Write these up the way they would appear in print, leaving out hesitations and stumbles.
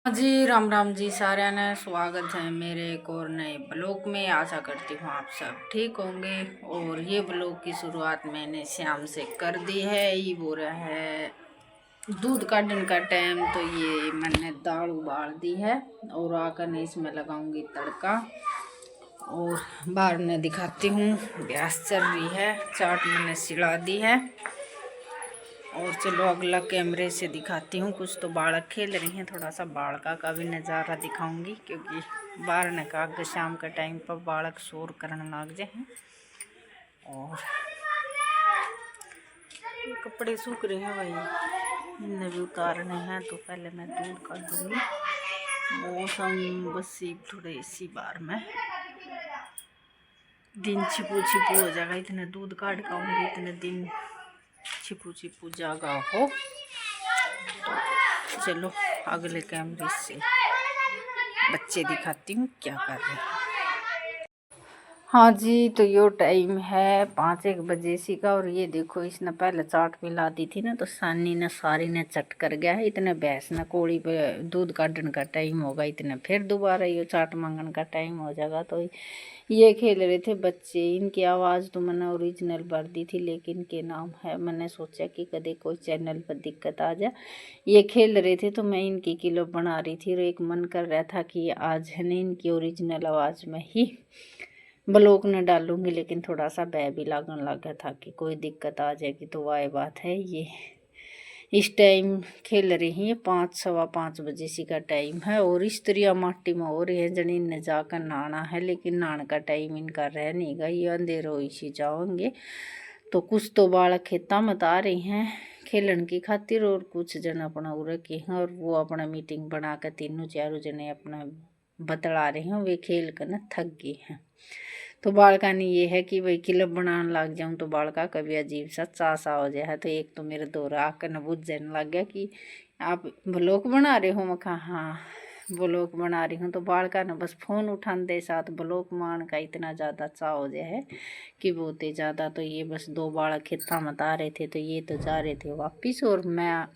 जी राम राम जी सारे ने स्वागत है मेरे एक और नए ब्लॉग में। आशा करती हूँ आप सब ठीक होंगे। और ये ब्लॉग की शुरुआत मैंने शाम से कर दी है। ये हो रहा है दूध काटने का टाइम, तो ये मैंने दाल उबाल दी है और आकर ने इसमें लगाऊंगी तड़का। और बाहर ने दिखाती हूँ, गैस चल रही है, चाट मैंने सिला दी है। और चलो अगला कैमरे से दिखाती हूँ। कुछ तो बालक खेल रही हैं, थोड़ा सा बालका का भी नज़ारा दिखाऊंगी, क्योंकि बाहर ने कहा शाम के टाइम पर बालक शोर करने लग जाए हैं। और कपड़े सूख रहे हैं भाई, इन्हें भी उतारने हैं, तो पहले मैं दूध काट दूँगी। मौसम बस थोड़े इसी बार में दिन छिपू छिपू हो जाएगा। इतने दूध काट खाऊंगी, इतने दिन छिपू छिपू जागा हो। तो चलो अगले कैमरे से बच्चे दिखाती हूँ क्या कर रहे हैं। हाँ जी, तो यो टाइम है 5-1 बजे सी का। और ये देखो, इसने पहले चाट पिला दी थी ना, तो सानी ने सारी ने चट कर गया है। इतने भैंस न कोड़ी पे दूध काटने का टाइम होगा, इतने फिर दोबारा ये चाट मांगने का टाइम हो जाएगा। तो ये खेल रहे थे बच्चे। इनकी आवाज़ तो मैंने ओरिजिनल भर दी थी, लेकिन के नाम है, मैंने सोचा कि कदे कोई चैनल पर दिक्कत आ जाए। ये खेल रहे थे तो मैं इनकी क्लिप बना रही थी, और एक मन कर रहा था कि आज है ना इनकी ओरिजिनल आवाज़ में ही ब्लॉग न डालूंगी, लेकिन थोड़ा सा भय भी लगने लगा था कि कोई दिक्कत आ जाएगी। तो वह बात है। ये इस टाइम खेल रही है, 5-5:15 बजे सी का टाइम है। और स्त्रियाँ माटी में हो रही है, जनी इनने जाकर नहाना है, लेकिन नहाने का टाइम इनका रह नहीं गया, ये अंधेरे हो इसी जाओगे। तो कुछ तो बालक खेता में आ रही हैं खेलन की खातिर, और कुछ जन अपना उड़ के हैं, और वो अपना मीटिंग बना कर 3-4 जने अपना बतला रहे हैं। वे खेल कर न थक गए हैं। तो बालका ने ये है कि भाई क्लब बनाने लग जाऊं, तो बालका कभी अजीब सा चासा हो जाए है। तो एक तो मेरे दोहरा आकर न बुझ जाने लग गया कि आप ब्लॉग बना रहे हो। मैं कहा हाँ ब्लॉग बना रही हूँ। तो बालका ने बस फ़ोन उठाने दे साथ ब्लॉग मान का इतना ज़्यादा चाह हो जाए है कि बहुत ही ज़्यादा। तो ये बस 2 बालक खेता में आ रहे थे, तो ये तो जा रहे थे वापिस, और मैं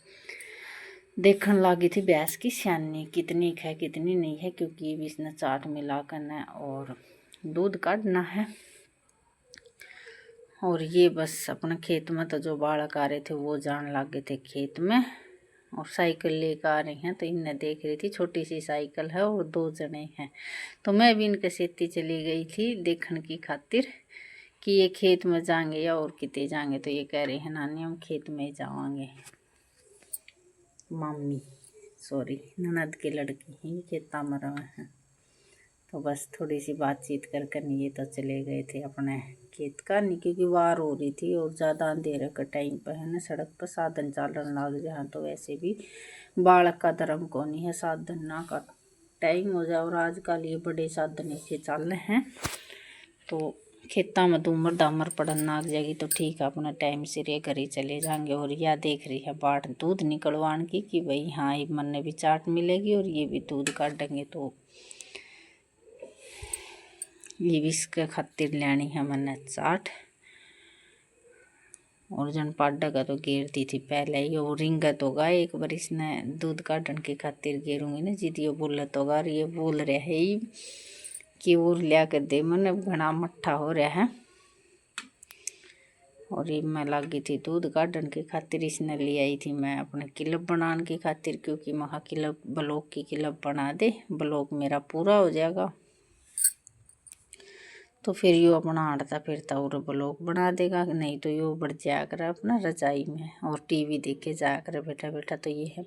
देखने लगी थी भैंस की सियानी कितनी है कितनी नहीं है, क्योंकि ये भी इसने चाट मिला करना और दूध काटना है। और ये बस अपने खेत में तो जो बालक आ रहे थे वो जान लग गए थे खेत में, और साइकिल लेकर आ रही हैं। तो इन्हें देख रही थी, छोटी सी साइकिल है और 2 जने हैं। तो मैं भी इनके सेती चली गई थी देखने की खातिर कि ये खेत में जाएंगे या और कितने जाएंगे। तो ये कह रहे हैं नानी हम खेत में जाएंगे। मम्मी सॉरी ननद के लड़की ही खेता में रहे हैं। तो बस थोड़ी सी बातचीत कर कर ये तो चले गए थे अपने खेत का, नहीं क्योंकि वार हो रही थी और ज़्यादा अंधेरे का टाइम पर है ना, सड़क पर साधन चालन लग जाए। तो वैसे भी बालक का धर्म को नहीं है, साधन ना का टाइम हो जाए। और आजकल ये बड़े साधन ऐसे चल रहे हैं, तो खेता में दूमर दामर पड़न लग जाएगी। तो ठीक है, अपना टाइम से रे घर ही चले जाएंगे। और यह देख रही है बाट दूध निकलवाने की कि भाई हाँ ये मन ने भी चाट मिलेगी और ये भी दूध काटेंगे। तो ये भी इसके खातिर लेनी है मैंने चाट। और जन पाडा का तो गेर दी थी पहले ही, और रिंगत होगा एक बार इसने दूध काटन के खातिर गेरूंगी ना जीती बोलत होगा। और ये बोल रहा है ही कि वो लिया कर दे, मैंने घना मट्ठा हो रहा है। और ये मैं लगी थी दूध काटन के खातिर, इसने ले आई थी मैं अपने क्लब बनाने की खातिर, क्योंकि महा क्लब ब्लॉक की क्लब बना दे, ब्लॉक मेरा पूरा हो जाएगा। तो फिर यो अपना हटता फिरता और ब्लॉग बना देगा, नहीं तो यो बढ़ जाया कर अपना रजाई में और टीवी देखे जाया कर बैठा बैठा। तो ये है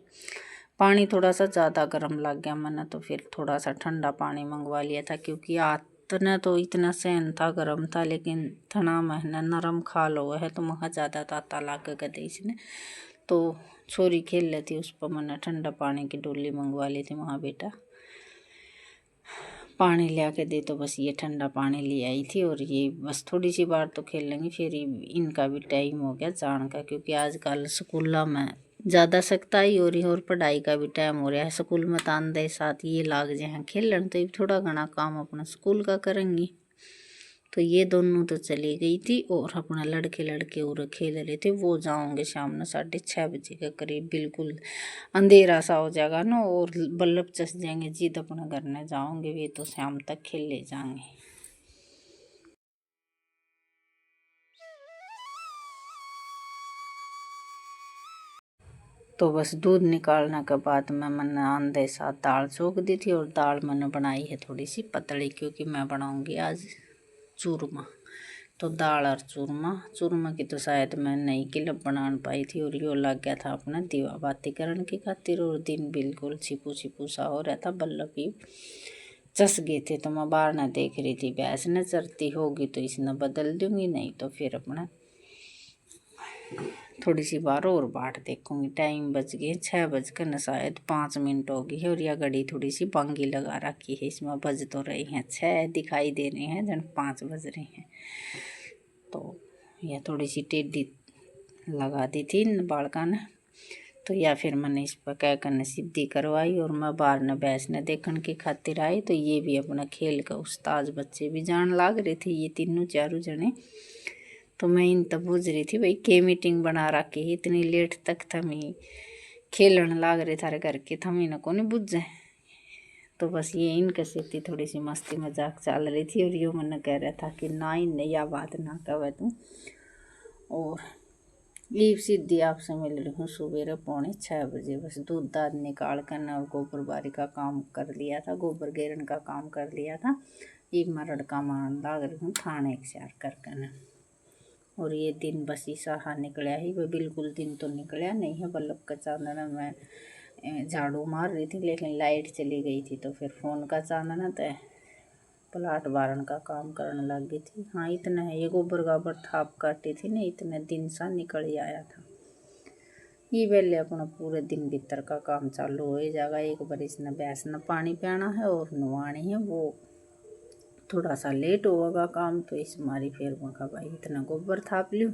पानी थोड़ा सा ज़्यादा गर्म लग गया मैंने, तो फिर थोड़ा सा ठंडा पानी मंगवा लिया था, क्योंकि आतना तो इतना सहन था गर्म था, लेकिन थना महीना नरम खाल हुआ है तो वहाँ ज़्यादा ताता लग गया इसने। तो छोरी खेल लेती उस पर मैंने ठंडा पानी की डोली मंगवा ली थी, वहाँ बेटा पानी ले आके दे, तो बस ये ठंडा पानी ले आई थी। और ये बस थोड़ी सी बार तो खेल लेंगे, फिर इनका भी टाइम हो गया जान का, क्योंकि आजकल स्कूलों में ज़्यादा सख्ताई हो रही है और पढ़ाई का भी टाइम हो रहा है। स्कूल में तान दे साथ ये लाग जाए खेलन, तो ये थोड़ा घना काम अपना स्कूल का करेंगी। तो ये दोनों तो चली गई थी और अपना लड़के लड़के और खेल रहे थे। वो जाओगे शाम में 6:30 के करीब, बिल्कुल अंधेरा सा हो जाएगा ना और बल्ब चस जाएंगे, जिद अपना घर में जाओगे वे तो शाम तक खेल ले जाएंगे। तो बस दूध निकालने के बाद मैंने आंधे साथ दाल चोक दी थी और दाल मैंने बनाई है थोड़ी सी पतली, क्योंकि मैं बनाऊंगी आज चूरमा। तो दाल और चूरमा की तो शायद मैं नई किलब बना पाई थी और यो लग गया था अपना दीवा बाती करने की खातिर, और दिन बिल्कुल छिपू छिपू सा हो रहा था, बल्लब भी चस गए थे। तो मैं बाहर न देख रही थी भैंस न चरती होगी तो इसने बदल दूंगी, नहीं तो फिर अपना थोड़ी सी बार और बाट देखूंगी। टाइम बज गए 6 बजकर न शायद 5 मिनट हो गई है और यह घड़ी थोड़ी सी बांगी लगा रखी है, इसमें बज तो रही हैं 6 दिखाई दे रही हैं जन 5 बज रही हैं। तो यह थोड़ी सी टेढ़ी लगा दी थी बालका ने, तो या फिर मैंने इस पर कह कर सीधी करवाई और मैं बाहर न भैंस ने देखने की खातिर आई। तो ये भी अपना खेल का उस्ताद बच्चे भी जान लाग रहे थे, ये तीनों चारों जने। तो मैं इन तब बुझ रही थी भाई के मीटिंग बना रखी इतनी लेट तक थमी खेलन लाग रहे थारे घर के, थमी न को नहीं बुझे। तो बस ये इनके से थोड़ी सी मस्ती मजाक चल रही थी और यो मन कह रहा था कि ना इन या बात ना कहे तू। और ईब सीधी आपसे मिल रही हूँ सवेरे 6:45 बस दूध दाद निकाल कर और गोबर बारी का काम कर लिया था, गोबर गेरन का काम कर लिया था। ईब मैं रड़का मारन लाग रही हूँ थाने एक श्यार कर। और ये दिन बस ईसा निकलिया ही, वह बिल्कुल दिन तो निकलिया नहीं है। बल्ब का चांदना मैं झाड़ू मार रही थी लेकिन लाइट चली गई थी, तो फिर फ़ोन का चांदना तय प्लाट बारन का काम करने लग गई थी। हाँ इतना है, ये गोबर गाबर थाप काटी थी ना, इतने दिन सा निकल ही आया था। ये पहले अपना पूरे दिन भीतर का काम चालू हो जाएगा। एक बार इसने भैंस ने पानी पियाना है और नुआनी है, वो थोड़ा सा लेट होगा काम, तो इस मारी फिर मैं कहा भाई इतना गोबर थाप लूँ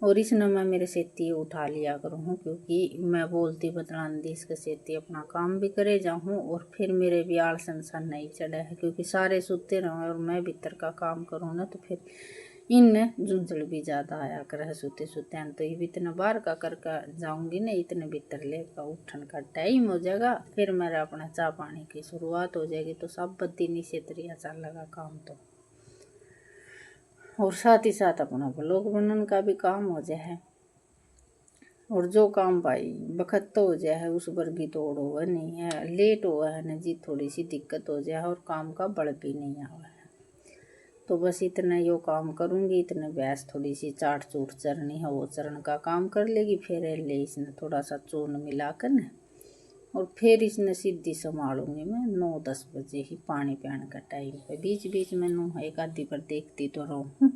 और इसने मैं मेरे सेती उठा लिया करूँ, क्योंकि मैं बोलती बतलान दी इसके सेती अपना काम भी करे जाऊँ और फिर मेरे भी आलस इंसान नहीं चढ़ा है, क्योंकि सारे सोते रहो और मैं भीतर का काम करूँ ना तो फिर इन झुंझड़ भी ज़्यादा आया कर सोते सोते। तो ये भी इतना बाहर का करके जाऊँगी ना, इतने भीतर लेकर उठन का टाइम हो जाएगा, फिर मेरा अपना चाय पानी की शुरुआत हो जाएगी, तो सब बत्ती नीचे तरिया चल लगा काम। तो और साथ ही साथ अपना ब्लॉग बनने का भी काम हो जाए, और जो काम भाई बखत तो हो जाए उस पर भी तोड़ हुआ नहीं है, लेट हुआ है ना जी, थोड़ी सी दिक्कत हो जाए और काम का बढ़ भी नहीं हुआ है। तो बस इतना यो काम करूँगी, इतने भैंस थोड़ी सी चाट चूट चरनी है वो चरण का काम कर लेगी, फिर ले इसने थोड़ा सा चून मिला कर न और फिर इसने सीधी संभालूंगी मैं 9-10 बजे ही पानी पीने का टाइम पे। बीच बीच में नूह एक आधी पर देखती तो रहूँ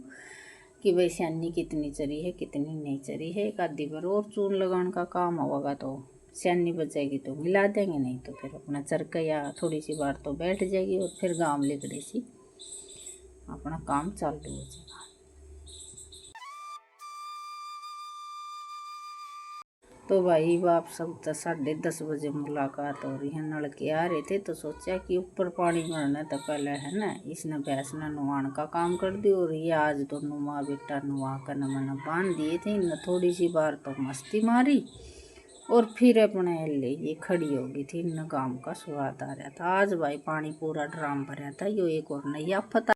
कि भाई सैनी कितनी चरी है कितनी नहीं चरी है। एक आधी पर और चून लगाने का काम होगा तो सैनी बचेगी तो मिला देंगे, नहीं तो फिर अपना चरका या थोड़ी सी बार तो बैठ जाएगी और फिर गाँव लिगड़ी सी अपना काम चालू हो जाएगा। तो भाई बाप सब 10:30 बजे मुलाकात हो रही है, नलके आ रहे थे तो सोचा कि ऊपर पानी भरना तो पहले है ना, इसने भैंस ने नुआन का काम कर दी और ये आज तो नुआ बेटा नुआ कर मैंने बांध दिए थे। इन थोड़ी सी बार तो मस्ती मारी और फिर अपने ले ये खड़ी हो गई थी, इन काम का स्वाद आ रहा था। आज भाई पानी पूरा ड्राम भरा था, यो एक और नैया फता